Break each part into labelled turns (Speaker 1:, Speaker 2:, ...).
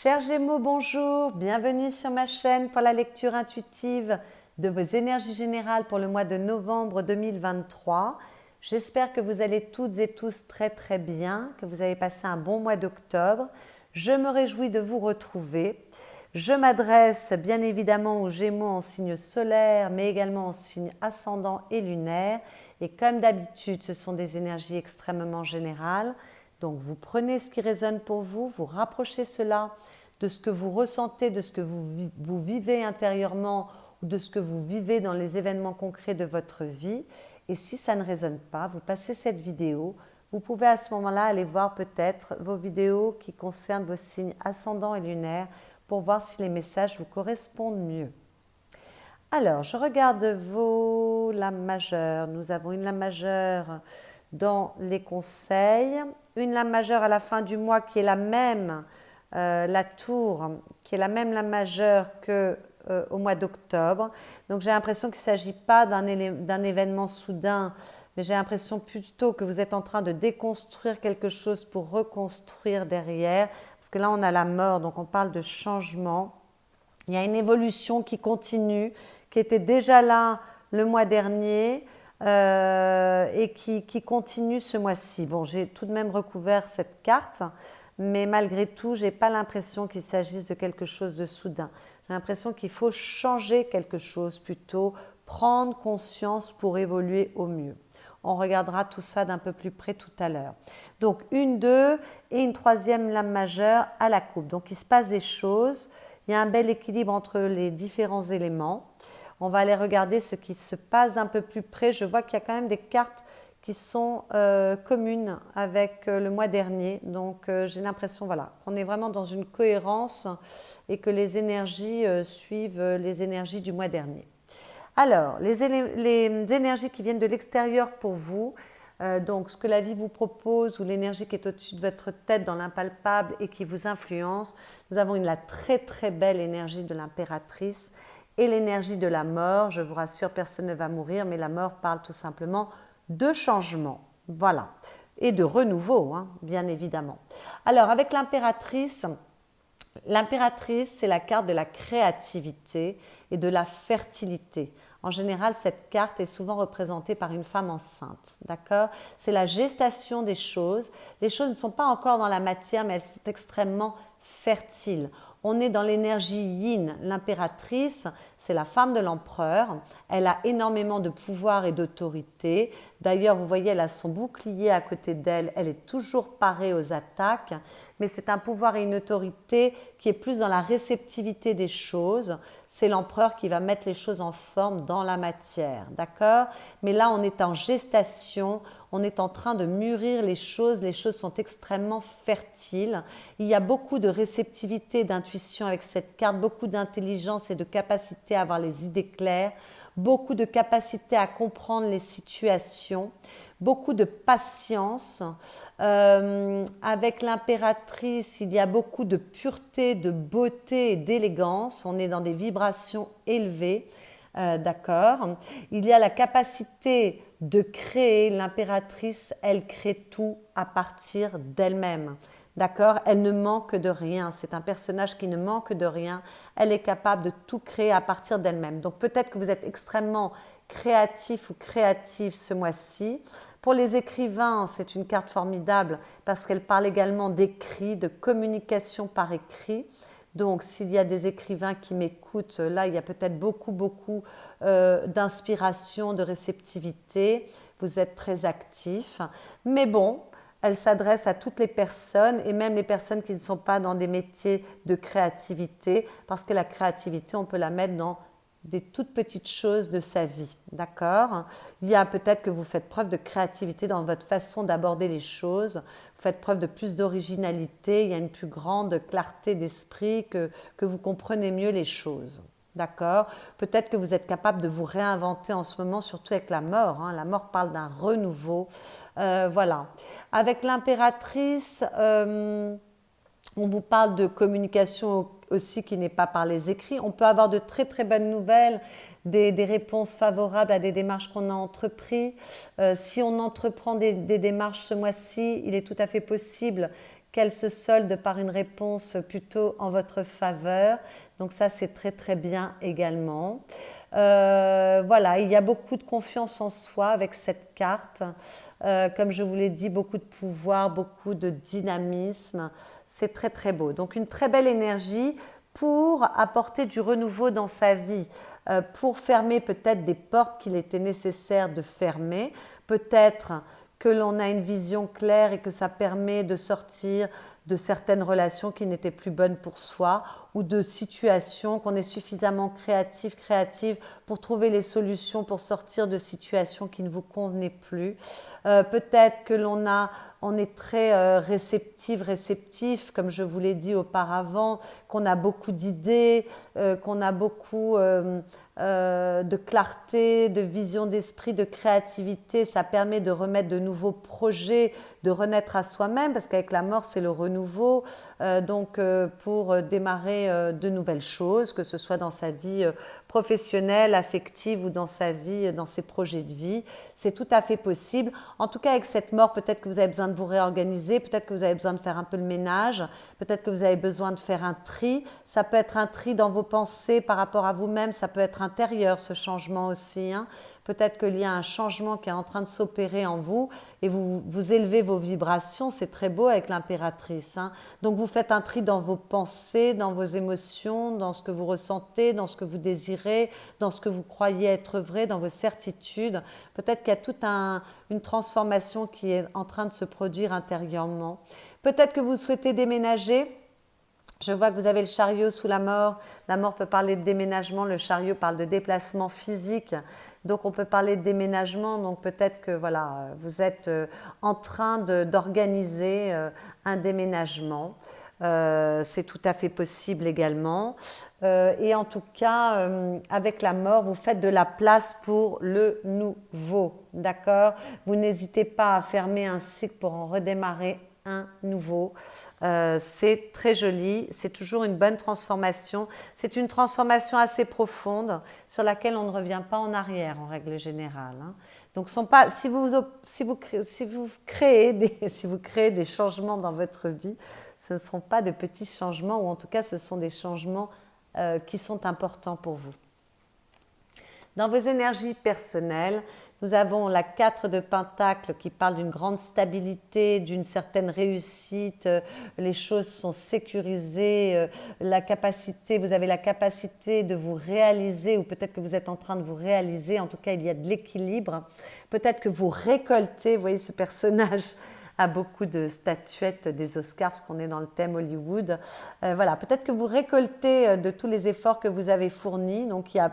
Speaker 1: Chers Gémeaux, bonjour, bienvenue sur ma chaîne pour la lecture intuitive de vos énergies générales pour le mois de novembre 2023. J'espère que vous allez toutes et tous très bien, que vous avez passé un bon mois d'octobre. Je me réjouis de vous retrouver. Je m'adresse bien évidemment aux Gémeaux en signe solaire, mais également en signe ascendant et lunaire. Et comme d'habitude, ce sont des énergies extrêmement générales. Donc vous prenez ce qui résonne pour vous, vous rapprochez cela de ce que vous ressentez, de ce que vous vivez intérieurement ou de ce que vous vivez dans les événements concrets de votre vie. Et si ça ne résonne pas, vous passez cette vidéo. Vous pouvez à ce moment-là aller voir peut-être vos vidéos qui concernent vos signes ascendants et lunaires pour voir si les messages vous correspondent mieux. Alors, je regarde vos lames majeures. Nous avons une lame majeure dans les conseils, une lame majeure à la fin du mois qui est la même, la tour, qui est la même lame majeure qu'au mois d'octobre. Donc j'ai l'impression qu'il ne s'agit pas d'un événement soudain, mais j'ai l'impression plutôt que vous êtes en train de déconstruire quelque chose pour reconstruire derrière, parce que là on a la mort, donc on parle de changement. Il y a une évolution qui continue, qui était déjà là le mois dernier et qui continue ce mois-ci. Bon, j'ai tout de même recouvert cette carte, mais malgré tout, je n'ai pas l'impression qu'il s'agisse de quelque chose de soudain. J'ai l'impression qu'il faut changer quelque chose plutôt, prendre conscience pour évoluer au mieux. On regardera tout ça d'un peu plus près tout à l'heure. Donc, une, deux et une troisième lame majeure à la coupe. Donc, il se passe des choses. Il y a un bel équilibre entre les différents éléments. On va aller regarder ce qui se passe d'un peu plus près. Je vois qu'il y a quand même des cartes qui sont communes avec le mois dernier. Donc, j'ai l'impression qu'on est vraiment dans une cohérence et que les énergies suivent les énergies du mois dernier. Alors, les énergies qui viennent de l'extérieur pour vous, donc ce que la vie vous propose ou l'énergie qui est au-dessus de votre tête dans l'impalpable et qui vous influence, nous avons la très belle énergie de l'impératrice et l'énergie de la mort. Je vous rassure, personne ne va mourir, mais la mort parle tout simplement de changement. Voilà. Et de renouveau, bien évidemment. Alors, avec l'impératrice, c'est la carte de la créativité et de la fertilité. En général, cette carte est souvent représentée par une femme enceinte, d'accord? C'est la gestation des choses. Les choses ne sont pas encore dans la matière, mais elles sont extrêmement fertiles. On est dans l'énergie yin. L'impératrice, c'est la femme de l'empereur. Elle a énormément de pouvoir et d'autorité. D'ailleurs, vous voyez, elle a son bouclier à côté d'elle. Elle est toujours parée aux attaques. Mais c'est un pouvoir et une autorité qui est plus dans la réceptivité des choses. C'est l'empereur qui va mettre les choses en forme dans la matière, d'accord? Mais là, on est en gestation. On est en train de mûrir les choses sont extrêmement fertiles. Il y a beaucoup de réceptivité, d'intuition avec cette carte, beaucoup d'intelligence et de capacité à avoir les idées claires, beaucoup de capacité à comprendre les situations, beaucoup de patience. Avec l'impératrice, il y a beaucoup de pureté, de beauté et d'élégance. On est dans des vibrations élevées. D'accord. Il y a la capacité de créer. L'impératrice, elle crée tout à partir d'elle-même. D'accord. Elle ne manque de rien. C'est un personnage qui ne manque de rien. Elle est capable de tout créer à partir d'elle-même. Donc peut-être que vous êtes extrêmement créatif ou créative ce mois-ci. Pour les écrivains, c'est une carte formidable parce qu'elle parle également d'écrit, de communication par écrit. Donc, s'il y a des écrivains qui m'écoutent, là, il y a peut-être beaucoup d'inspiration, de réceptivité. Vous êtes très actifs. Mais bon, elle s'adresse à toutes les personnes et même les personnes qui ne sont pas dans des métiers de créativité, parce que la créativité, on peut la mettre dans des toutes petites choses de sa vie, d'accord? Il y a peut-être que vous faites preuve de créativité dans votre façon d'aborder les choses, vous faites preuve de plus d'originalité, il y a une plus grande clarté d'esprit, que vous comprenez mieux les choses, d'accord? Peut-être que vous êtes capable de vous réinventer en ce moment, surtout avec la mort, la mort parle d'un renouveau, voilà. Avec l'impératrice, on vous parle de communication aussi qui n'est pas par les écrits. On peut avoir de très bonnes nouvelles, des réponses favorables à des démarches qu'on a entreprises. Si on entreprend des démarches ce mois-ci, il est tout à fait possible qu'elle se solde par une réponse plutôt en votre faveur. Donc ça, c'est très très bien également. Voilà, il y a beaucoup de confiance en soi avec cette carte. Comme je vous l'ai dit, beaucoup de pouvoir, beaucoup de dynamisme. C'est très très beau. Donc une très belle énergie pour apporter du renouveau dans sa vie, pour fermer peut-être des portes qu'il était nécessaire de fermer, peut-être que l'on a une vision claire et que ça permet de sortir de certaines relations qui n'étaient plus bonnes pour soi ou de situations, qu'on est suffisamment créative pour trouver les solutions pour sortir de situations qui ne vous convenaient plus. Peut-être que on est très réceptif, comme je vous l'ai dit auparavant, qu'on a beaucoup d'idées, qu'on a beaucoup de clarté, de vision d'esprit, de créativité. Ça permet de remettre de nouveaux projets, de renaître à soi-même, parce qu'avec la mort, c'est le renouveau. Donc, pour démarrer de nouvelles choses, que ce soit dans sa vie professionnelle, affective ou dans sa vie, dans ses projets de vie, c'est tout à fait possible. En tout cas, avec cette mort, peut-être que vous avez besoin de vous réorganiser, peut-être que vous avez besoin de faire un peu le ménage, peut-être que vous avez besoin de faire un tri. Ça peut être un tri dans vos pensées par rapport à vous-même, ça peut être intérieur, ce changement aussi, hein. Peut-être qu'il y a un changement qui est en train de s'opérer en vous et vous élevez vos vibrations, c'est très beau avec l'impératrice, hein. Donc vous faites un tri dans vos pensées, dans vos émotions, dans ce que vous ressentez, dans ce que vous désirez, dans ce que vous croyez être vrai, dans vos certitudes. Peut-être qu'il y a toute une transformation qui est en train de se produire intérieurement. Peut-être que vous souhaitez déménager. Je vois que vous avez le chariot sous la mort. La mort peut parler de déménagement, le chariot parle de déplacement physique. Donc on peut parler de déménagement, donc peut-être que voilà, vous êtes en train d'organiser un déménagement. C'est tout à fait possible également. Et en tout cas, avec la mort, vous faites de la place pour le nouveau. D'accord? Vous n'hésitez pas à fermer un cycle pour en redémarrer un nouveau. C'est très joli, c'est toujours une bonne transformation. C'est une transformation assez profonde sur laquelle on ne revient pas en arrière en règle générale, hein. Donc, si vous créez des changements dans votre vie, ce ne seront pas de petits changements, ou en tout cas ce sont des changements qui sont importants pour vous. Dans vos énergies personnelles, nous avons la 4 de Pentacle qui parle d'une grande stabilité, d'une certaine réussite, les choses sont sécurisées, vous avez la capacité de vous réaliser, ou peut-être que vous êtes en train de vous réaliser, en tout cas il y a de l'équilibre. Peut-être que vous récoltez, vous voyez ce personnage a beaucoup de statuettes des Oscars, parce qu'on est dans le thème Hollywood. Voilà, peut-être que vous récoltez de tous les efforts que vous avez fournis, donc il y a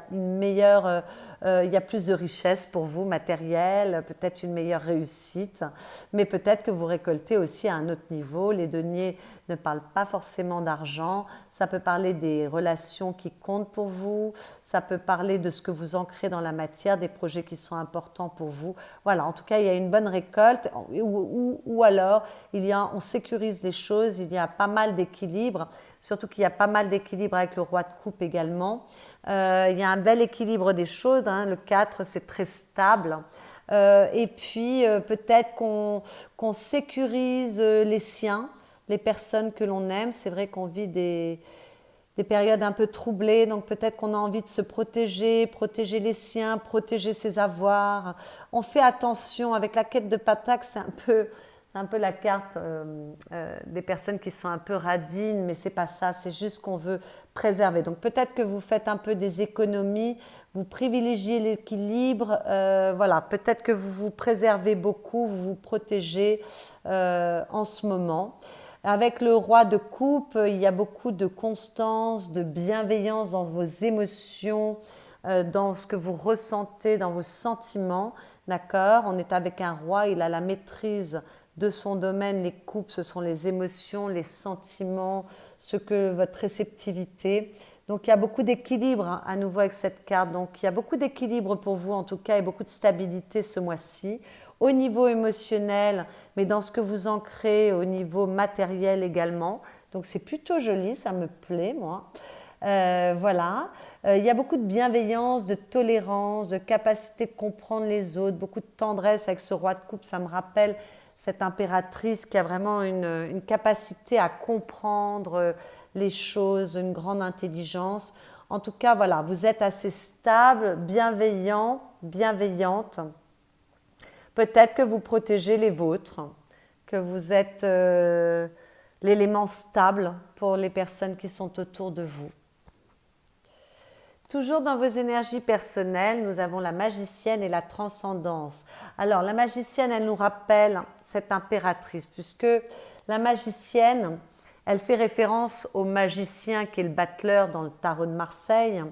Speaker 1: il y a plus de richesse pour vous, matérielle, peut-être une meilleure réussite, mais peut-être que vous récoltez aussi à un autre niveau. Les deniers ne parlent pas forcément d'argent, ça peut parler des relations qui comptent pour vous, ça peut parler de ce que vous ancrez dans la matière, des projets qui sont importants pour vous. Voilà, en tout cas, il y a une bonne récolte, ou alors on sécurise les choses, il y a pas mal d'équilibre, surtout qu'il y a pas mal d'équilibre avec le roi de coupe également. Il y a un bel équilibre des choses, hein. Le 4, c'est très stable. Et puis, peut-être qu'on sécurise les siens, les personnes que l'on aime. C'est vrai qu'on vit des périodes un peu troublées, donc peut-être qu'on a envie de se protéger les siens, protéger ses avoirs. On fait attention, avec la quête de Pentacle, c'est un peu la carte des personnes qui sont un peu radines, mais c'est pas ça, c'est juste qu'on veut préserver. Donc peut-être que vous faites un peu des économies, vous privilégiez l'équilibre, voilà, peut-être que vous vous préservez beaucoup, vous vous protégez en ce moment. Avec le roi de coupe, il y a beaucoup de constance, de bienveillance dans vos émotions, dans ce que vous ressentez, dans vos sentiments. D'accord? On est avec un roi, il a la maîtrise de son domaine. Les coupes, ce sont les émotions, les sentiments, votre réceptivité. Donc il y a beaucoup d'équilibre, hein, à nouveau avec cette carte. Donc il y a beaucoup d'équilibre pour vous en tout cas, et beaucoup de stabilité ce mois-ci. Au niveau émotionnel, mais dans ce que vous ancrez, au niveau matériel également. Donc c'est plutôt joli, ça me plaît moi. Voilà. Il y a beaucoup de bienveillance, de tolérance, de capacité de comprendre les autres, beaucoup de tendresse avec ce roi de coupe, ça me rappelle cette impératrice qui a vraiment une capacité à comprendre les choses, une grande intelligence. En tout cas, voilà, vous êtes assez stable, bienveillant, bienveillante. Peut-être que vous protégez les vôtres, que vous êtes l'élément stable pour les personnes qui sont autour de vous. Toujours dans vos énergies personnelles, nous avons la magicienne et la transcendance. Alors, la magicienne, elle nous rappelle cette impératrice, puisque la magicienne, elle fait référence au magicien qui est le battleur dans le tarot de Marseille,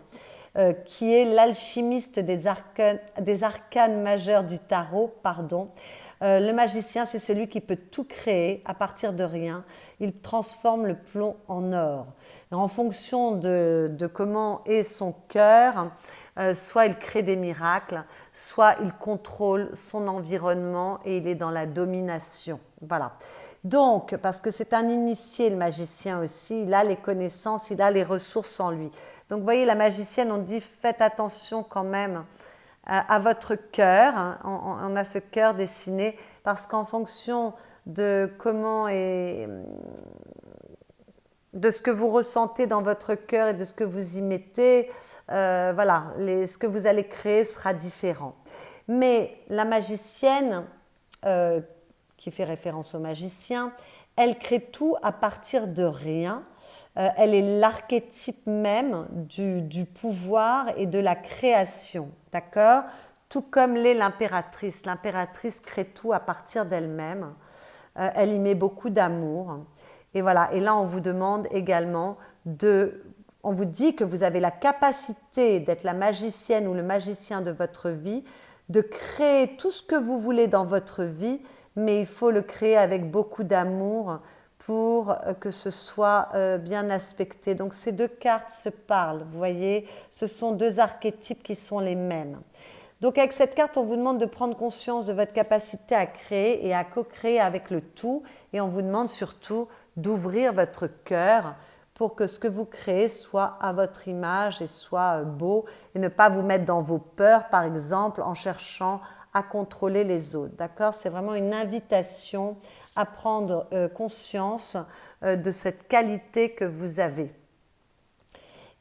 Speaker 1: qui est l'alchimiste des arcanes majeurs du tarot, pardon. Le magicien, c'est celui qui peut tout créer à partir de rien. Il transforme le plomb en or. Et en fonction de comment est son cœur, soit il crée des miracles, soit il contrôle son environnement et il est dans la domination. Voilà. Donc, parce que c'est un initié, le magicien aussi, il a les connaissances, il a les ressources en lui. Donc, vous voyez, la magicienne, on dit faites attention quand même à votre cœur. Hein. On a ce cœur dessiné parce qu'en fonction de comment et de ce que vous ressentez dans votre cœur et de ce que vous y mettez, voilà, ce que vous allez créer sera différent. Mais la magicienne, qui fait référence au magicien, elle crée tout à partir de rien. Elle est l'archétype même du pouvoir et de la création, d'accord? Tout comme l'est l'impératrice. L'impératrice crée tout à partir d'elle-même. Elle y met beaucoup d'amour. Et voilà, et là on vous demande également on vous dit que vous avez la capacité d'être la magicienne ou le magicien de votre vie, de créer tout ce que vous voulez dans votre vie, mais il faut le créer avec beaucoup d'amour pour que ce soit bien aspecté. Donc ces deux cartes se parlent, vous voyez, ce sont deux archétypes qui sont les mêmes. Donc avec cette carte, on vous demande de prendre conscience de votre capacité à créer et à co-créer avec le tout, et on vous demande surtout d'ouvrir votre cœur pour que ce que vous créez soit à votre image et soit beau, et ne pas vous mettre dans vos peurs, par exemple, en cherchant à contrôler les autres. D'accord? C'est vraiment une invitation à prendre conscience de cette qualité que vous avez.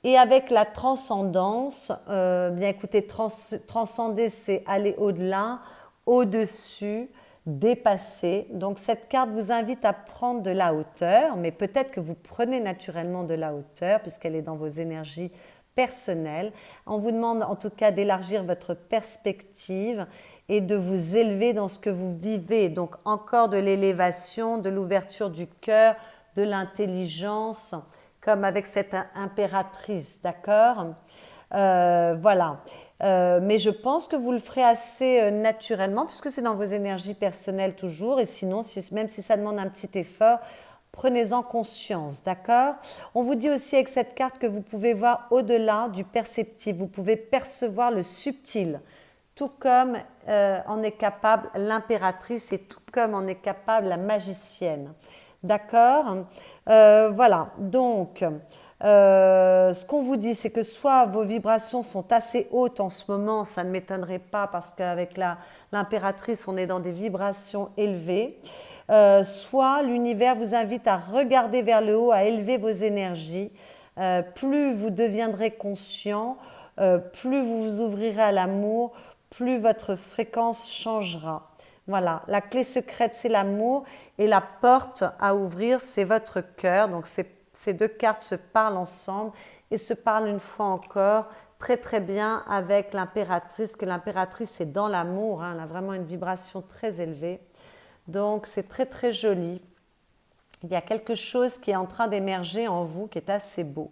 Speaker 1: Et avec la transcendance, bien écoutez, transcender, c'est aller au-delà, au-dessus, dépasser. Donc cette carte vous invite à prendre de la hauteur, mais peut-être que vous prenez naturellement de la hauteur puisqu'elle est dans vos énergies personnelles. On vous demande en tout cas d'élargir votre perspective et de vous élever dans ce que vous vivez. Donc encore de l'élévation, de l'ouverture du cœur, de l'intelligence, comme avec cette impératrice, d'accord? Voilà. Mais je pense que vous le ferez assez naturellement, puisque c'est dans vos énergies personnelles toujours, et sinon, même si ça demande un petit effort, prenez-en conscience, d'accord? On vous dit aussi avec cette carte que vous pouvez voir au-delà du perceptif, vous pouvez percevoir le subtil, tout comme en est capable l'impératrice et tout comme en est capable la magicienne. D'accord? Voilà, donc ce qu'on vous dit, c'est que soit vos vibrations sont assez hautes en ce moment, ça ne m'étonnerait pas parce qu'avec l'impératrice, on est dans des vibrations élevées, soit l'univers vous invite à regarder vers le haut, à élever vos énergies. Plus vous deviendrez conscient, plus vous vous ouvrirez à l'amour, plus votre fréquence changera. Voilà, la clé secrète, c'est l'amour et la porte à ouvrir, c'est votre cœur. Donc, ces deux cartes se parlent ensemble et se parlent une fois encore très très bien avec l'impératrice, que l'impératrice est dans l'amour, hein, elle a vraiment une vibration très élevée. Donc, c'est très très joli. Il y a quelque chose qui est en train d'émerger en vous qui est assez beau.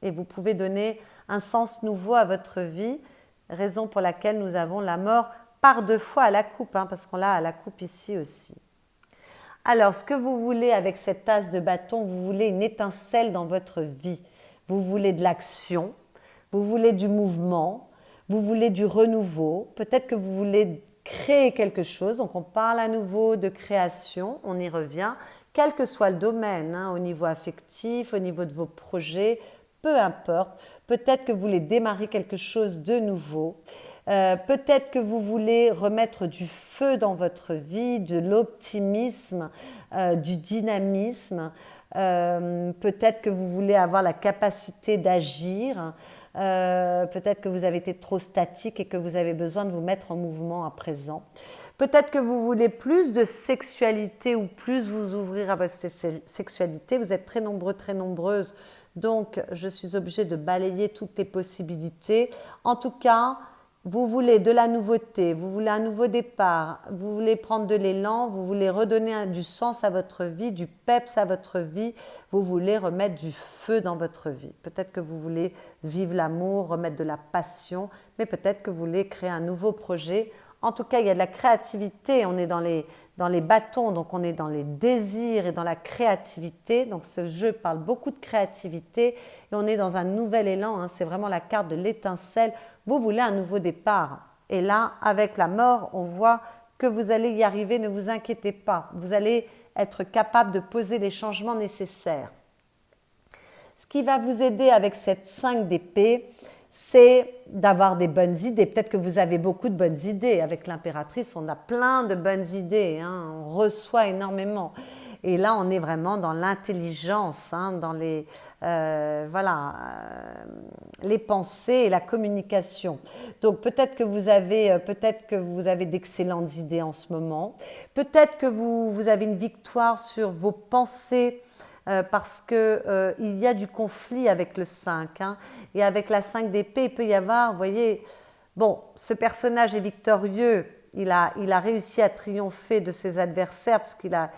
Speaker 1: Et vous pouvez donner un sens nouveau à votre vie, raison pour laquelle nous avons la mort par deux fois à la coupe, hein, parce qu'on l'a à la coupe ici aussi. Alors, ce que vous voulez avec cette tasse de bâton, vous voulez une étincelle dans votre vie. Vous voulez de l'action, vous voulez du mouvement, vous voulez du renouveau. Peut-être que vous voulez créer quelque chose. Donc, on parle à nouveau de création, on y revient, quel que soit le domaine, hein, au niveau affectif, au niveau de vos projets, peu importe. Peut-être que vous voulez démarrer quelque chose de nouveau. Peut-être que vous voulez remettre du feu dans votre vie, de l'optimisme, du dynamisme. Peut-être que vous voulez avoir la capacité d'agir. Peut-être que vous avez été trop statique et que vous avez besoin de vous mettre en mouvement à présent. Peut-être que vous voulez plus de sexualité ou plus vous ouvrir à votre sexualité. Vous êtes très nombreux, très nombreuses. Donc, je suis obligée de balayer toutes les possibilités. En tout cas, vous voulez de la nouveauté, vous voulez un nouveau départ, vous voulez prendre de l'élan, vous voulez redonner du sens à votre vie, du peps à votre vie, vous voulez remettre du feu dans votre vie. Peut-être que vous voulez vivre l'amour, remettre de la passion, mais peut-être que vous voulez créer un nouveau projet. En tout cas, il y a de la créativité, on est dans les bâtons, donc on est dans les désirs et dans la créativité. Donc ce jeu parle beaucoup de créativité et on est dans un nouvel élan, hein. C'est vraiment la carte de l'étincelle. Vous voulez un nouveau départ. Et là, avec la mort, on voit que vous allez y arriver, ne vous inquiétez pas. Vous allez être capable de poser les changements nécessaires. Ce qui va vous aider avec cette 5 d'épée, c'est d'avoir des bonnes idées. Peut-être que vous avez beaucoup de bonnes idées. Avec l'impératrice, on a plein de bonnes idées, hein. On reçoit énormément. Et là, on est vraiment dans l'intelligence, hein, dans les pensées et la communication. Donc peut-être que vous avez d'excellentes idées en ce moment. Peut-être que vous avez une victoire sur vos pensées, parce qu'il y a du conflit avec le 5, hein, et avec la 5 d'épée, il peut y avoir, vous voyez, bon, ce personnage est victorieux, il a réussi à triompher de ses adversaires parce qu'il a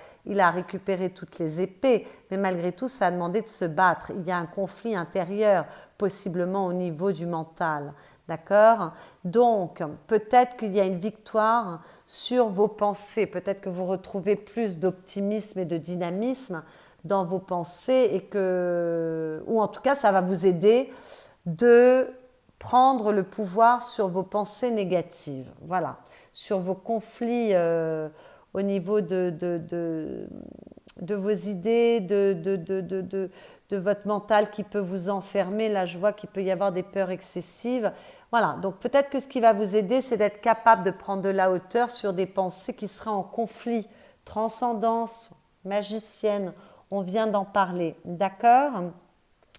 Speaker 1: récupéré toutes les épées, mais malgré tout, ça a demandé de se battre. Il y a un conflit intérieur, possiblement au niveau du mental. D'accord? Donc, peut-être qu'il y a une victoire sur vos pensées, peut-être que vous retrouvez plus d'optimisme et de dynamisme dans vos pensées ou en tout cas ça va vous aider de prendre le pouvoir sur vos pensées négatives, voilà, sur vos conflits au niveau de vos idées, de votre mental qui peut vous enfermer. Là je vois qu'il peut y avoir des peurs excessives, voilà. Donc peut-être que ce qui va vous aider, c'est d'être capable de prendre de la hauteur sur des pensées qui seraient en conflit, transcendance, magicienne. On vient d'en parler, d'accord?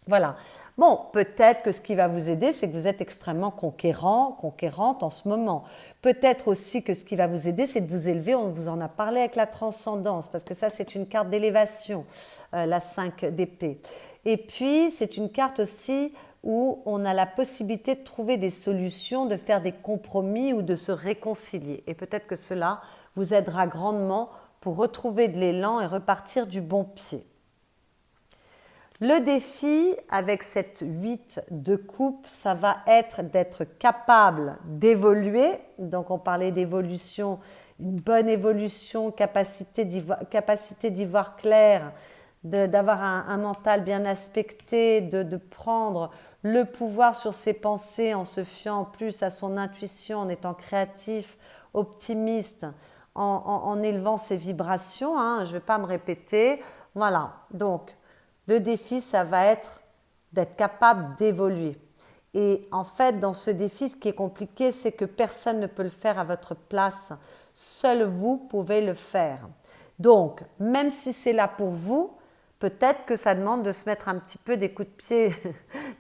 Speaker 1: Voilà. Bon, peut-être que ce qui va vous aider, c'est que vous êtes extrêmement conquérant, conquérante en ce moment. Peut-être aussi que ce qui va vous aider, c'est de vous élever. On vous en a parlé avec la transcendance, parce que ça, c'est une carte d'élévation, la 5 d'épée. Et puis, c'est une carte aussi où on a la possibilité de trouver des solutions, de faire des compromis ou de se réconcilier. Et peut-être que cela vous aidera grandement pour retrouver de l'élan et repartir du bon pied. Le défi avec cette 8 de coupe, ça va être d'être capable d'évoluer. Donc on parlait d'évolution, une bonne évolution, capacité d'y voir clair, d'avoir un mental bien aspecté, de prendre le pouvoir sur ses pensées en se fiant plus à son intuition, en étant créatif, optimiste, en élevant ses vibrations, hein, je ne vais pas me répéter. Voilà, donc le défi, ça va être d'être capable d'évoluer. Et en fait, dans ce défi, ce qui est compliqué, c'est que personne ne peut le faire à votre place. Seul vous pouvez le faire. Donc, même si c'est là pour vous, peut-être que ça demande de se mettre un petit peu des coups de pied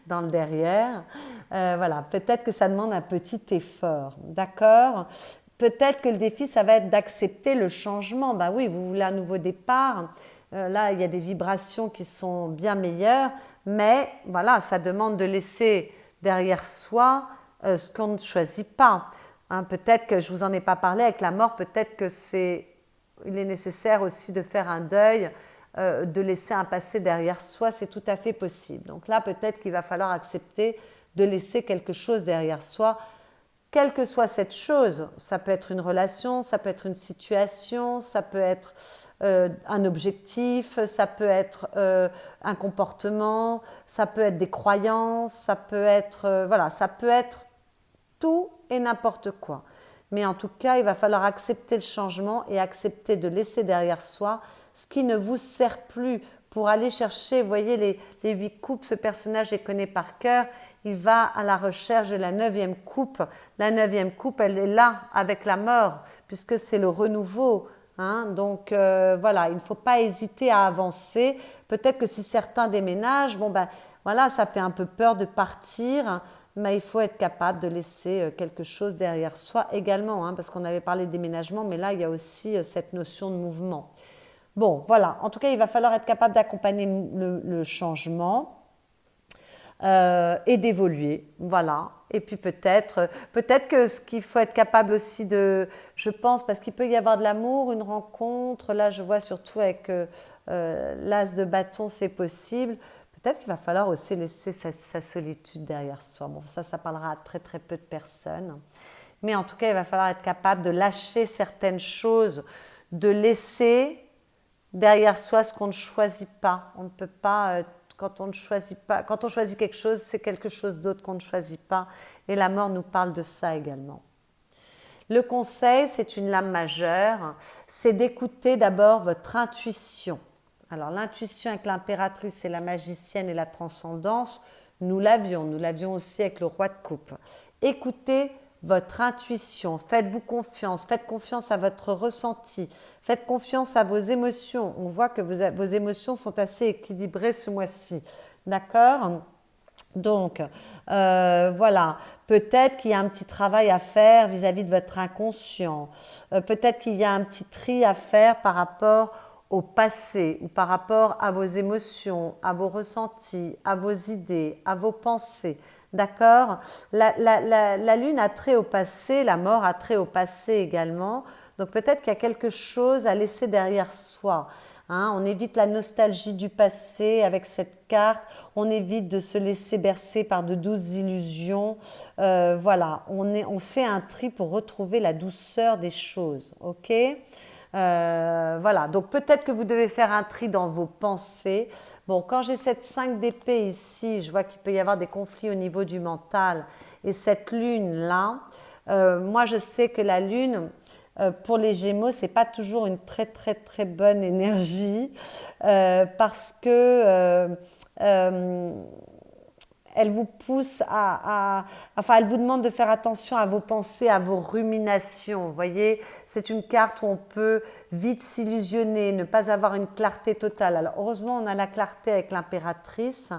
Speaker 1: dans le derrière. Voilà, peut-être que ça demande un petit effort. D'accord ? Peut-être que le défi, ça va être d'accepter le changement. Ben oui, vous voulez un nouveau départ. Là, il y a des vibrations qui sont bien meilleures. Mais voilà, ça demande de laisser derrière soi ce qu'on ne choisit pas. Hein, peut-être que je ne vous en ai pas parlé avec la mort. Peut-être il est nécessaire aussi de faire un deuil, de laisser un passé derrière soi. C'est tout à fait possible. Donc là, peut-être qu'il va falloir accepter de laisser quelque chose derrière soi. Quelle que soit cette chose, ça peut être une relation, ça peut être une situation, ça peut être un objectif, ça peut être un comportement, ça peut être des croyances, ça peut être, voilà, ça peut être tout et n'importe quoi. Mais en tout cas, il va falloir accepter le changement et accepter de laisser derrière soi ce qui ne vous sert plus pour aller chercher, vous voyez, les 8 coupes, ce personnage, je les connais par cœur. il va à la recherche de la 9e coupe. La 9e coupe, elle est là avec la mort, puisque c'est le renouveau. Hein. Donc voilà, il ne faut pas hésiter à avancer. Peut-être que si certains déménagent, bon ben voilà, ça fait un peu peur de partir, mais il faut être capable de laisser quelque chose derrière soi également, hein, parce qu'on avait parlé de déménagement, mais là il y a aussi cette notion de mouvement. Bon, voilà, en tout cas il va falloir être capable d'accompagner le changement. Et d'évoluer, voilà. Et puis peut-être que ce qu'il faut être capable aussi de, je pense, parce qu'il peut y avoir de l'amour, une rencontre, là je vois surtout avec l'as de bâton, c'est possible. Peut-être qu'il va falloir aussi laisser sa solitude derrière soi. Bon, ça parlera à très très peu de personnes. Mais en tout cas, il va falloir être capable de lâcher certaines choses, de laisser derrière soi ce qu'on ne choisit pas. On ne peut pas, quand on ne choisit pas, quand on choisit quelque chose, c'est quelque chose d'autre qu'on ne choisit pas. Et la mort nous parle de ça également. Le conseil, c'est une lame majeure, c'est d'écouter d'abord votre intuition. Alors l'intuition avec l'impératrice et la magicienne et la transcendance, nous l'avions aussi avec le roi de coupe. Écoutez votre intuition, faites-vous confiance, faites confiance à votre ressenti, faites confiance à vos émotions. On voit que vos émotions sont assez équilibrées ce mois-ci, d'accord ? Donc, voilà, peut-être qu'il y a un petit travail à faire vis-à-vis de votre inconscient. Peut-être qu'il y a un petit tri à faire par rapport au passé ou par rapport à vos émotions, à vos ressentis, à vos idées, à vos pensées. D'accord ? La lune a trait au passé, la mort a trait au passé également. Donc peut-être qu'il y a quelque chose à laisser derrière soi. Hein, on évite la nostalgie du passé avec cette carte, on évite de se laisser bercer par de douces illusions. Voilà, on fait un tri pour retrouver la douceur des choses, ok ? Voilà, donc peut-être que vous devez faire un tri dans vos pensées. Bon, quand j'ai cette 5 d'épée ici, je vois qu'il peut y avoir des conflits au niveau du mental. Et cette lune-là, moi je sais que la lune, pour les Gémeaux, c'est pas toujours une très très très bonne énergie parce que elle vous pousse enfin, elle vous demande de faire attention à vos pensées, à vos ruminations. Vous voyez, c'est une carte où on peut vite s'illusionner, ne pas avoir une clarté totale. Alors, heureusement, on a la clarté avec l'impératrice,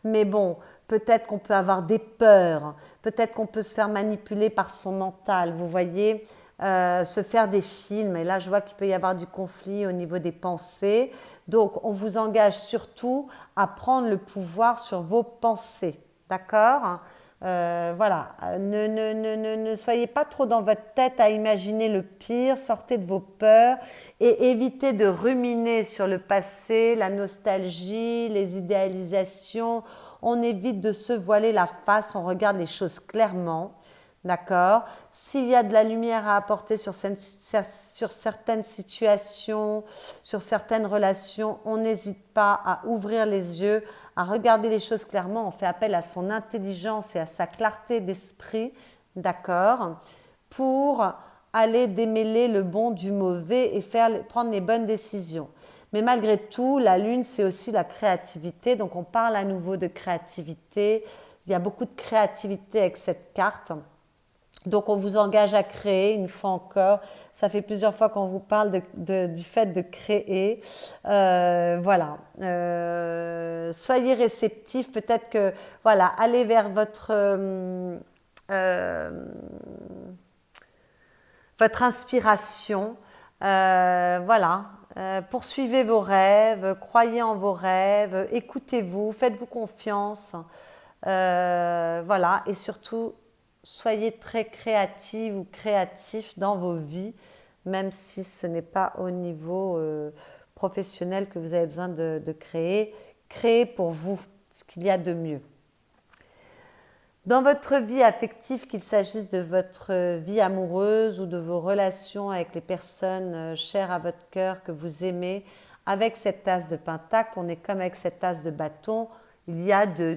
Speaker 1: mais bon, peut-être qu'on peut avoir des peurs, peut-être qu'on peut se faire manipuler par son mental, vous voyez, se faire des films. Et là, je vois qu'il peut y avoir du conflit au niveau des pensées. Donc, on vous engage surtout à prendre le pouvoir sur vos pensées. D'accord ? Voilà, ne soyez pas trop dans votre tête à imaginer le pire, sortez de vos peurs et évitez de ruminer sur le passé, la nostalgie, les idéalisations. On évite de se voiler la face, on regarde les choses clairement. D'accord ? S'il y a de la lumière à apporter sur certaines situations, sur certaines relations, on n'hésite pas à ouvrir les yeux, à regarder les choses clairement. On fait appel à son intelligence et à sa clarté d'esprit, d'accord ? Pour aller démêler le bon du mauvais et prendre les bonnes décisions. Mais malgré tout, la lune, c'est aussi la créativité. Donc on parle à nouveau de créativité. Il y a beaucoup de créativité avec cette carte. Donc on vous engage à créer une fois encore. Ça fait plusieurs fois qu'on vous parle du fait de créer. Voilà. Soyez réceptifs. Peut-être que, voilà, allez vers votre inspiration. Voilà. Poursuivez vos rêves, croyez en vos rêves, écoutez-vous, faites-vous confiance. Voilà. Et surtout, soyez très créative ou créatif dans vos vies, même si ce n'est pas au niveau professionnel que vous avez besoin de créer. Créez pour vous ce qu'il y a de mieux. Dans votre vie affective, qu'il s'agisse de votre vie amoureuse ou de vos relations avec les personnes chères à votre cœur que vous aimez, avec cette as de pentacle, on est comme avec cette as de bâton, il y a du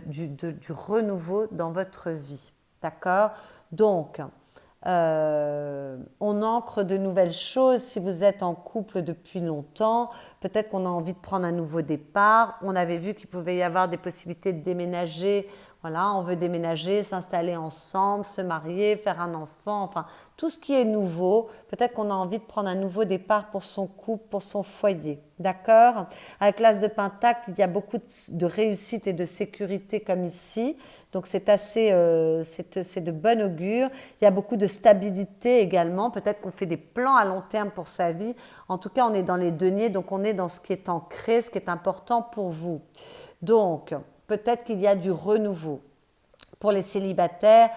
Speaker 1: renouveau dans votre vie. D'accord ? Donc, on ancre de nouvelles choses. Si vous êtes en couple depuis longtemps, peut-être qu'on a envie de prendre un nouveau départ. On avait vu qu'il pouvait y avoir des possibilités de déménager Voilà, on veut déménager, s'installer ensemble, se marier, faire un enfant, enfin tout ce qui est nouveau. Peut-être qu'on a envie de prendre un nouveau départ pour son couple, pour son foyer. D'accord? Avec l'As de Pentacle, il y a beaucoup de réussite et de sécurité comme ici. Donc c'est assez, c'est de bon augure. Il y a beaucoup de stabilité également. Peut-être qu'on fait des plans à long terme pour sa vie. En tout cas, on est dans les deniers, donc on est dans ce qui est ancré, ce qui est important pour vous. Donc, peut-être qu'il y a du renouveau. Pour les célibataires,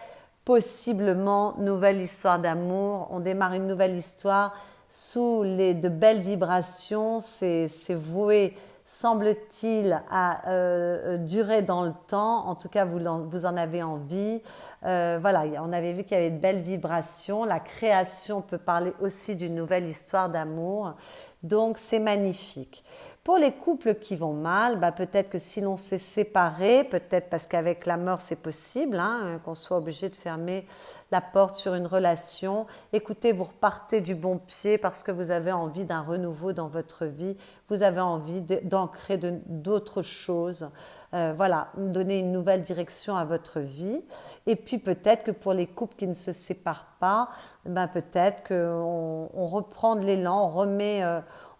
Speaker 1: possiblement, nouvelle histoire d'amour. On démarre une nouvelle histoire sous de belles vibrations. C'est voué, semble-t-il, à durer dans le temps. En tout cas, vous en avez envie. Voilà, on avait vu qu'il y avait de belles vibrations. La création peut parler aussi d'une nouvelle histoire d'amour. Donc, c'est magnifique. Pour les couples qui vont mal, peut-être que si l'on s'est séparé, peut-être parce qu'avec la mort c'est possible, qu'on soit obligé de fermer la porte sur une relation. Écoutez, vous repartez du bon pied parce que vous avez envie d'un renouveau dans votre vie, vous avez envie d'ancrer d'autres choses. Voilà, donner une nouvelle direction à votre vie. Et puis peut-être que pour les couples qui ne se séparent pas, peut-être qu'on reprend de l'élan,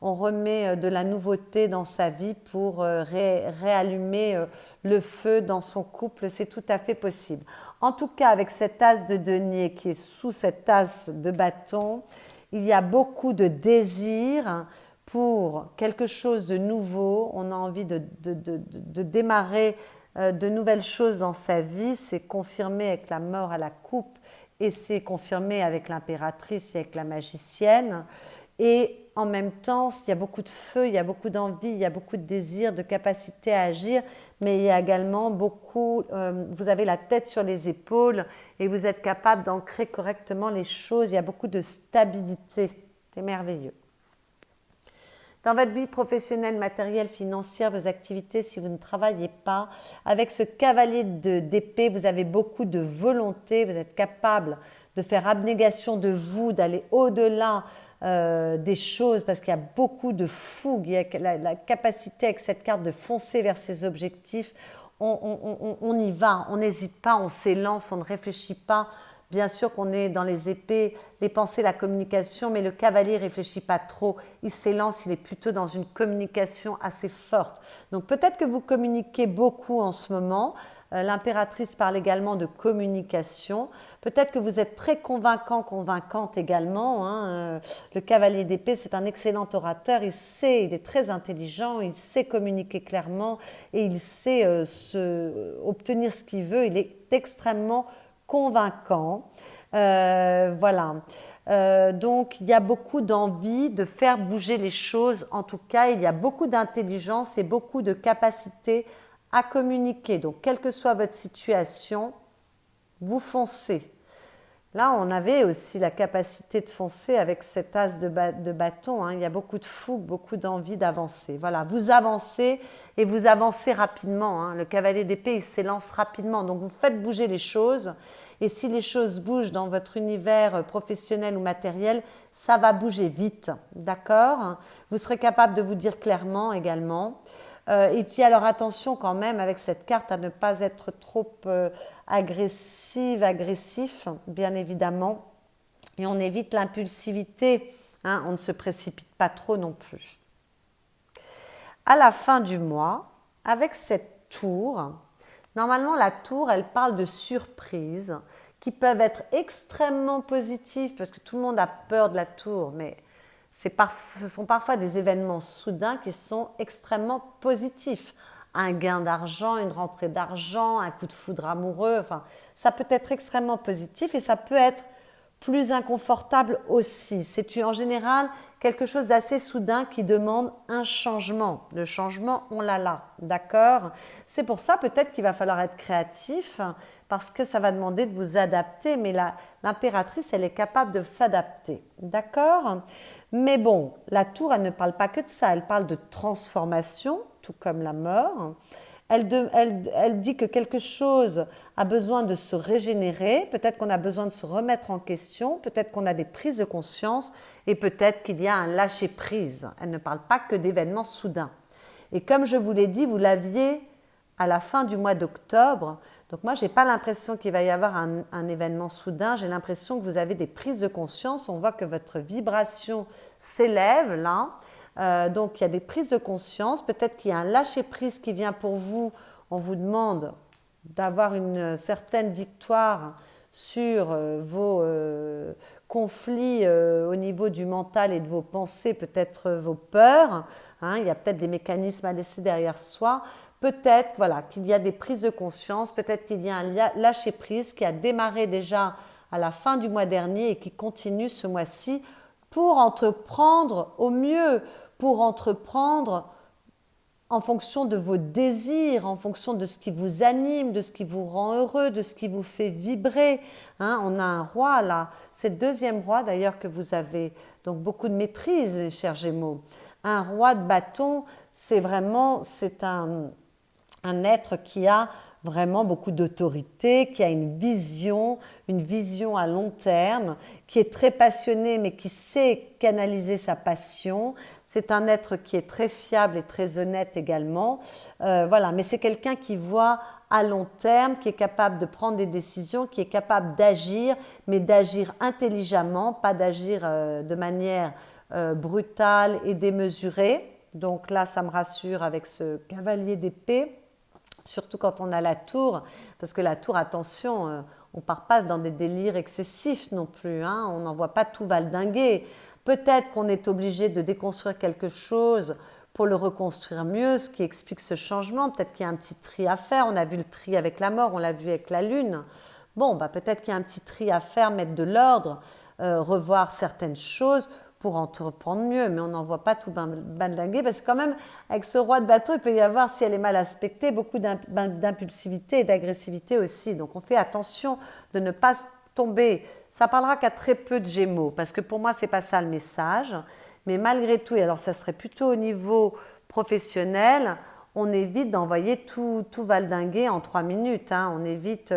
Speaker 1: on remet de la nouveauté dans sa vie pour réallumer le feu dans son couple, c'est tout à fait possible. En tout cas, avec cet as de denier qui est sous cet as de bâton, il y a beaucoup de désir pour quelque chose de nouveau. On a envie de démarrer de nouvelles choses dans sa vie. C'est confirmé avec la mort à la coupe et c'est confirmé avec l'impératrice et avec la magicienne. Et en même temps, il y a beaucoup de feu, il y a beaucoup d'envie, il y a beaucoup de désir, de capacité à agir, mais il y a également beaucoup, vous avez la tête sur les épaules et vous êtes capable d'ancrer correctement les choses, il y a beaucoup de stabilité, c'est merveilleux. Dans votre vie professionnelle, matérielle, financière, vos activités, si vous ne travaillez pas, avec ce cavalier d'épée, vous avez beaucoup de volonté, vous êtes capable de faire abnégation de vous, d'aller au-delà des choses, parce qu'il y a beaucoup de fougue, il y a la capacité avec cette carte de foncer vers ses objectifs. On y va, on n'hésite pas, on s'élance, on ne réfléchit pas. Bien sûr qu'on est dans les épées, les pensées, la communication, mais le cavalier ne réfléchit pas trop. Il s'élance, il est plutôt dans une communication assez forte. Donc peut-être que vous communiquez beaucoup en ce moment. L'impératrice parle également de communication. Peut-être que vous êtes très convaincant, convaincante également. Le cavalier d'épée, c'est un excellent orateur. Il sait, il est très intelligent, il sait communiquer clairement et il sait obtenir ce qu'il veut. Il est extrêmement convaincant. Voilà. Donc, il y a beaucoup d'envie de faire bouger les choses. En tout cas, il y a beaucoup d'intelligence et beaucoup de capacité à communiquer. Donc, quelle que soit votre situation, vous foncez. Là, on avait aussi la capacité de foncer avec cet as de bâton. Il y a beaucoup de fougue, beaucoup d'envie d'avancer. Voilà, vous avancez et vous avancez rapidement. Le cavalier d'épée, il s'élance rapidement. Donc, vous faites bouger les choses. Et si les choses bougent dans votre univers professionnel ou matériel, ça va bouger vite. D'accord? Vous serez capable de vous dire clairement également. Et puis alors attention quand même avec cette carte à ne pas être trop agressif, bien évidemment. Et on évite l'impulsivité, on ne se précipite pas trop non plus. À la fin du mois, avec cette tour, normalement la tour, elle parle de surprises qui peuvent être extrêmement positives parce que tout le monde a peur de la tour, mais ce sont parfois des événements soudains qui sont extrêmement positifs. Un gain d'argent, une rentrée d'argent, un coup de foudre amoureux, enfin, ça peut être extrêmement positif et ça peut être plus inconfortable aussi. C'est en général quelque chose d'assez soudain qui demande un changement. Le changement, on l'a là, d'accord? C'est pour ça peut-être qu'il va falloir être créatif parce que ça va demander de vous adapter, mais l'impératrice, elle est capable de s'adapter, d'accord? Mais bon, la tour, elle ne parle pas que de ça, elle parle de transformation, tout comme la mort. Elle dit que quelque chose a besoin de se régénérer, peut-être qu'on a besoin de se remettre en question, peut-être qu'on a des prises de conscience et peut-être qu'il y a un lâcher-prise. Elle ne parle pas que d'événements soudains. Et comme je vous l'ai dit, vous l'aviez à la fin du mois d'octobre. Donc moi, je n'ai pas l'impression qu'il va y avoir un événement soudain, j'ai l'impression que vous avez des prises de conscience, on voit que votre vibration s'élève là, donc il y a des prises de conscience, peut-être qu'il y a un lâcher-prise qui vient pour vous, on vous demande d'avoir une certaine victoire sur vos conflits au niveau du mental et de vos pensées, peut-être vos peurs, hein, il y a peut-être des mécanismes à laisser derrière soi, peut-être voilà, qu'il y a des prises de conscience, peut-être qu'il y a un lâcher-prise qui a démarré déjà à la fin du mois dernier et qui continue ce mois-ci pour entreprendre au mieux, pour entreprendre en fonction de vos désirs, en fonction de ce qui vous anime, de ce qui vous rend heureux, de ce qui vous fait vibrer. Hein, on a un roi là, c'est le deuxième roi d'ailleurs que vous avez, donc beaucoup de maîtrise, les chers Gémeaux. Un roi de bâton, c'est un être qui a vraiment beaucoup d'autorité, qui a une vision à long terme, qui est très passionné mais qui sait canaliser sa passion. C'est un être qui est très fiable et très honnête également. Voilà, mais c'est quelqu'un qui voit à long terme, qui est capable de prendre des décisions, qui est capable d'agir, mais d'agir intelligemment, pas d'agir de manière brutale et démesurée. Donc là, ça me rassure avec ce cavalier d'épée. Surtout quand on a la tour, parce que la tour, attention, on ne part pas dans des délires excessifs non plus, hein, on n'envoie pas tout valdinguer. Peut-être qu'on est obligé de déconstruire quelque chose pour le reconstruire mieux, ce qui explique ce changement. Peut-être qu'il y a un petit tri à faire, on a vu le tri avec la mort, on l'a vu avec la lune. Bon, peut-être qu'il y a un petit tri à faire, mettre de l'ordre, revoir certaines choses pour entreprendre mieux, mais on n'en voit pas tout bandinguer, parce que quand même, avec ce roi de bateau, il peut y avoir, si elle est mal aspectée, beaucoup d'impulsivité et d'agressivité aussi. Donc on fait attention de ne pas tomber. Ça parlera qu'à très peu de Gémeaux, parce que pour moi, ce n'est pas ça le message. Mais malgré tout, et alors ça serait plutôt au niveau professionnel, on évite d'envoyer tout valdinguer en 3 minutes. Hein. On évite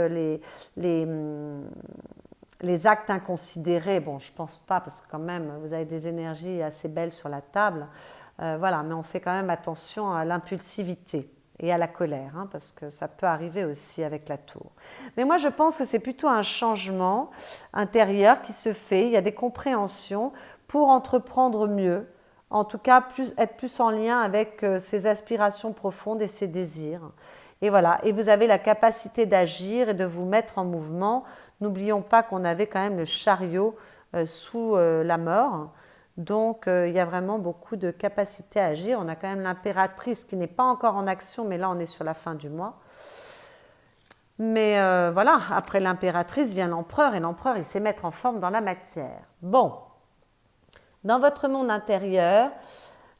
Speaker 1: les actes inconsidérés, bon, je ne pense pas, parce que quand même, vous avez des énergies assez belles sur la table. Voilà, mais on fait quand même attention à l'impulsivité et à la colère, hein, parce que ça peut arriver aussi avec la tour. Mais moi, je pense que c'est plutôt un changement intérieur qui se fait. Il y a des compréhensions pour entreprendre mieux, en tout cas être plus en lien avec ses aspirations profondes et ses désirs. Et voilà, et vous avez la capacité d'agir et de vous mettre en mouvement. N'oublions pas qu'on avait quand même le chariot sous la mort. Donc, il y a vraiment beaucoup de capacité à agir. On a quand même l'impératrice qui n'est pas encore en action, mais là, on est sur la fin du mois. Mais voilà, après l'impératrice vient l'empereur, et l'empereur, il sait mettre en forme dans la matière. Bon, dans votre monde intérieur,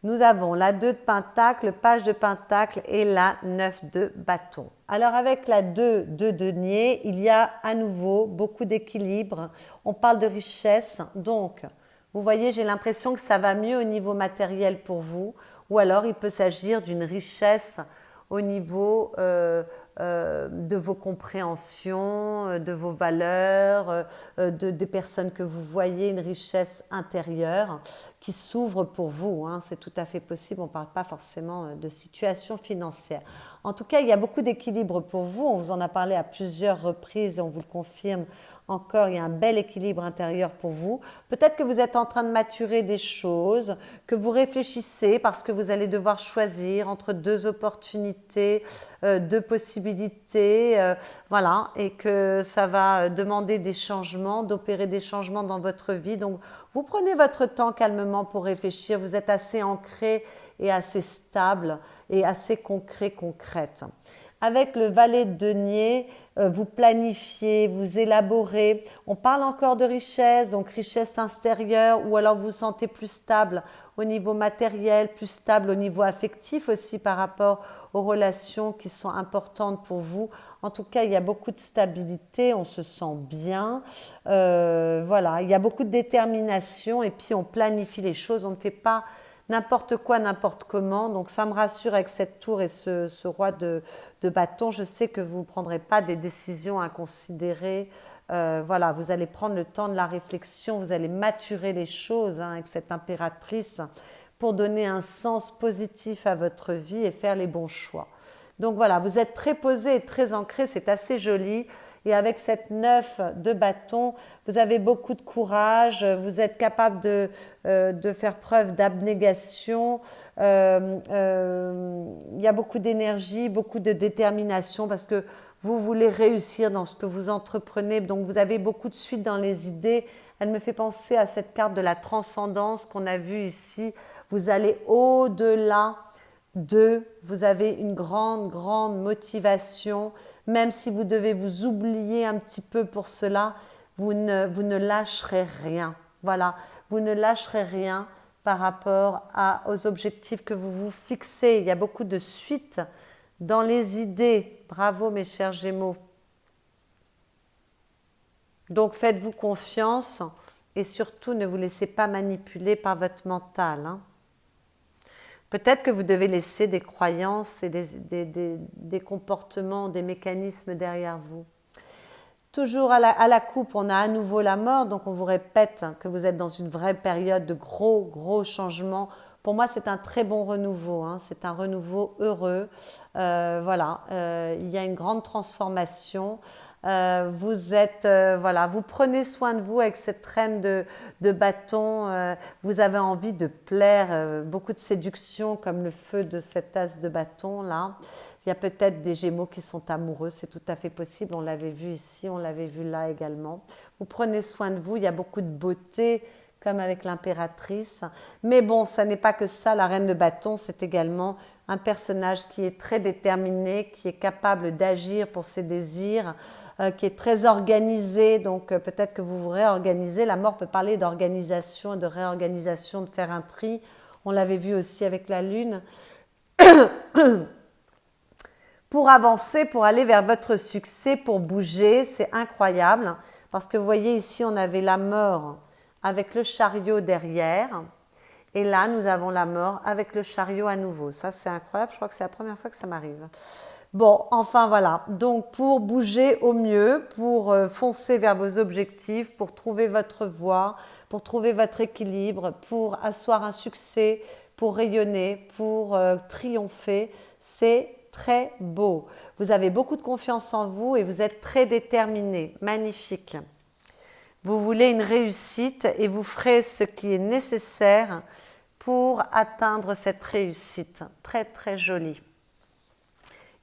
Speaker 1: nous avons la 2 de Pentacle, le page de Pentacle et la 9 de bâton. Alors avec la 2 de denier, il y a à nouveau beaucoup d'équilibre. On parle de richesse, donc vous voyez, j'ai l'impression que ça va mieux au niveau matériel pour vous, ou alors il peut s'agir d'une richesse au niveau de vos compréhensions, de vos valeurs, des personnes que vous voyez, une richesse intérieure qui s'ouvre pour vous. Hein. C'est tout à fait possible, on ne parle pas forcément de situation financière. En tout cas, il y a beaucoup d'équilibre pour vous, on vous en a parlé à plusieurs reprises et on vous le confirme encore, il y a un bel équilibre intérieur pour vous. Peut-être que vous êtes en train de maturer des choses, que vous réfléchissez parce que vous allez devoir choisir entre 2 opportunités, 2 possibilités, voilà, et que ça va demander des changements, d'opérer des changements dans votre vie. Donc, vous prenez votre temps calmement pour réfléchir, vous êtes assez ancré et assez stable et assez concrète. Avec le valet de denier, vous planifiez, vous élaborez. On parle encore de richesse, donc richesse intérieure, ou alors vous vous sentez plus stable au niveau matériel, plus stable au niveau affectif aussi par rapport aux relations qui sont importantes pour vous. En tout cas, il y a beaucoup de stabilité, on se sent bien. Voilà, il y a beaucoup de détermination et puis on planifie les choses, on ne fait pas n'importe quoi, n'importe comment. Donc ça me rassure avec cette tour et ce roi de bâton. Je sais que vous ne prendrez pas des décisions inconsidérées. Voilà, vous allez prendre le temps de la réflexion, vous allez maturer les choses hein, avec cette impératrice pour donner un sens positif à votre vie et faire les bons choix. Donc voilà, vous êtes très posé et très ancré, c'est assez joli. Et avec cette 9 de bâton, vous avez beaucoup de courage, vous êtes capable de faire preuve d'abnégation. Il y a beaucoup d'énergie, beaucoup de détermination parce que vous voulez réussir dans ce que vous entreprenez. Donc vous avez beaucoup de suite dans les idées. Elle me fait penser à cette carte de la transcendance qu'on a vue ici. Vous allez au-delà vous avez une grande, grande motivation. Même si vous devez vous oublier un petit peu pour cela, vous ne lâcherez rien. Voilà, vous ne lâcherez rien par rapport aux objectifs que vous vous fixez. Il y a beaucoup de suite dans les idées. Bravo mes chers Gémeaux. Donc faites-vous confiance et surtout ne vous laissez pas manipuler par votre mental. Peut-être que vous devez laisser des croyances et des comportements, des mécanismes derrière vous. Toujours à la coupe, on a à nouveau la mort, donc on vous répète que vous êtes dans une vraie période de gros, gros changements. Pour moi, c'est un très bon renouveau, c'est un renouveau heureux. Voilà, il y a une grande transformation. Vous prenez soin de vous avec cette traîne de bâton. Vous avez envie de plaire, beaucoup de séduction comme le feu de cette as de bâton là. Il y a peut-être des Gémeaux qui sont amoureux, c'est tout à fait possible. On l'avait vu ici, on l'avait vu là également. Vous prenez soin de vous, il y a beaucoup de beauté, comme avec l'impératrice. Mais bon, ça n'est pas que ça, la reine de bâton, c'est également un personnage qui est très déterminé, qui est capable d'agir pour ses désirs, qui est très organisé. Donc peut-être que vous vous réorganisez. La mort peut parler d'organisation et de réorganisation, de faire un tri. On l'avait vu aussi avec la lune. Pour avancer, pour aller vers votre succès, pour bouger, c'est incroyable. Parce que vous voyez ici, on avait la mort avec le chariot derrière. Et là, nous avons la mort avec le chariot à nouveau. Ça, c'est incroyable. Je crois que c'est la première fois que ça m'arrive. Bon, enfin voilà. Donc, pour bouger au mieux, pour foncer vers vos objectifs, pour trouver votre voie, pour trouver votre équilibre, pour asseoir un succès, pour rayonner, pour triompher, c'est très beau. Vous avez beaucoup de confiance en vous et vous êtes très déterminé. Magnifique. Vous voulez une réussite et vous ferez ce qui est nécessaire pour atteindre cette réussite. Très, très joli.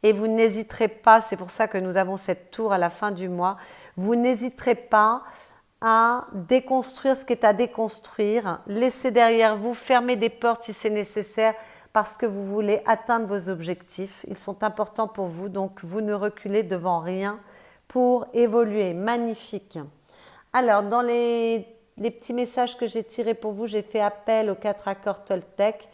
Speaker 1: Et vous n'hésiterez pas, c'est pour ça que nous avons cette tour à la fin du mois, vous n'hésiterez pas à déconstruire ce qui est à déconstruire, laissez derrière vous, fermez des portes si c'est nécessaire, parce que vous voulez atteindre vos objectifs. Ils sont importants pour vous, donc vous ne reculez devant rien pour évoluer. Magnifique. Alors, dans les petits messages que j'ai tirés pour vous, j'ai fait appel aux 4 accords Toltec.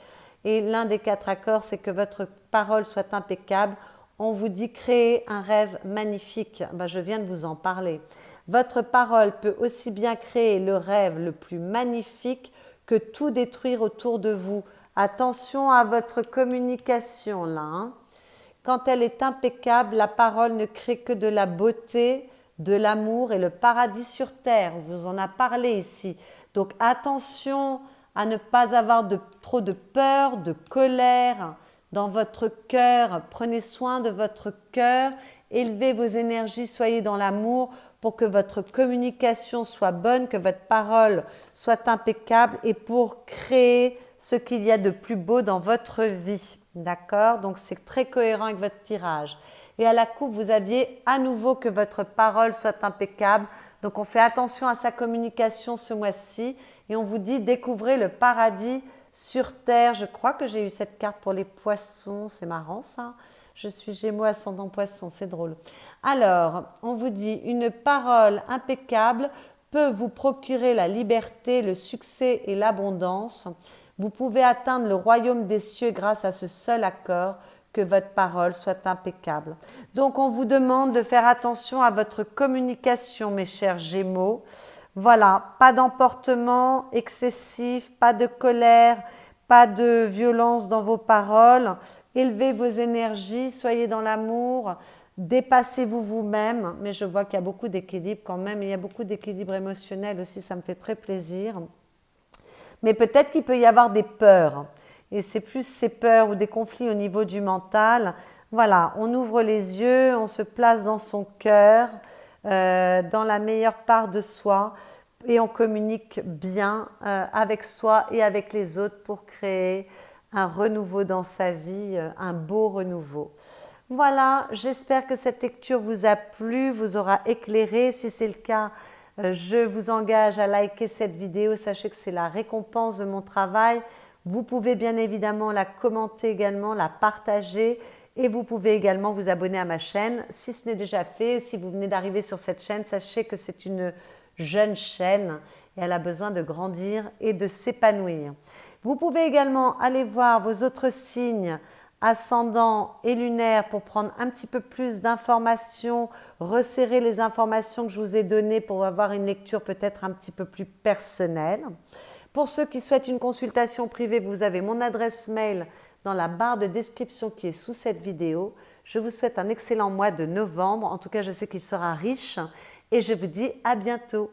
Speaker 1: Et l'un des 4 accords, c'est que votre parole soit impeccable. On vous dit créer un rêve magnifique. Je viens de vous en parler. Votre parole peut aussi bien créer le rêve le plus magnifique que tout détruire autour de vous. Attention à votre communication là. Quand elle est impeccable, la parole ne crée que de la beauté, de l'amour et le paradis sur terre. On vous en a parlé ici. Donc attention à ne pas avoir trop de peur, de colère dans votre cœur. Prenez soin de votre cœur, élevez vos énergies, soyez dans l'amour pour que votre communication soit bonne, que votre parole soit impeccable et pour créer ce qu'il y a de plus beau dans votre vie. D'accord? Donc c'est très cohérent avec votre tirage. Et à la coupe, vous aviez à nouveau que votre parole soit impeccable. Donc on fait attention à sa communication ce mois-ci et on vous dit découvrez le paradis sur terre. Je crois que j'ai eu cette carte pour les poissons, c'est marrant ça. Je suis Gémeaux ascendant poisson, c'est drôle. Alors, on vous dit une parole impeccable peut vous procurer la liberté, le succès et l'abondance. Vous pouvez atteindre le royaume des cieux grâce à ce seul accord, que votre parole soit impeccable. Donc, on vous demande de faire attention à votre communication, mes chers Gémeaux. Voilà, pas d'emportement excessif, pas de colère, pas de violence dans vos paroles. Élevez vos énergies, soyez dans l'amour, dépassez-vous vous-même. Mais je vois qu'il y a beaucoup d'équilibre quand même. Il y a beaucoup d'équilibre émotionnel aussi, ça me fait très plaisir. Mais peut-être qu'il peut y avoir des peurs. Et c'est plus ces peurs ou des conflits au niveau du mental. Voilà, on ouvre les yeux, on se place dans son cœur, dans la meilleure part de soi et on communique bien avec soi et avec les autres pour créer un renouveau dans sa vie, un beau renouveau. Voilà, j'espère que cette lecture vous a plu, vous aura éclairé. Si c'est le cas, je vous engage à liker cette vidéo. Sachez que c'est la récompense de mon travail. Vous pouvez bien évidemment la commenter également, la partager et vous pouvez également vous abonner à ma chaîne. Si ce n'est déjà fait, si vous venez d'arriver sur cette chaîne, sachez que c'est une jeune chaîne et elle a besoin de grandir et de s'épanouir. Vous pouvez également aller voir vos autres signes ascendant et lunaire pour prendre un petit peu plus d'informations, resserrer les informations que je vous ai données pour avoir une lecture peut-être un petit peu plus personnelle. Pour ceux qui souhaitent une consultation privée, vous avez mon adresse mail dans la barre de description qui est sous cette vidéo. Je vous souhaite un excellent mois de novembre. En tout cas, je sais qu'il sera riche et je vous dis à bientôt.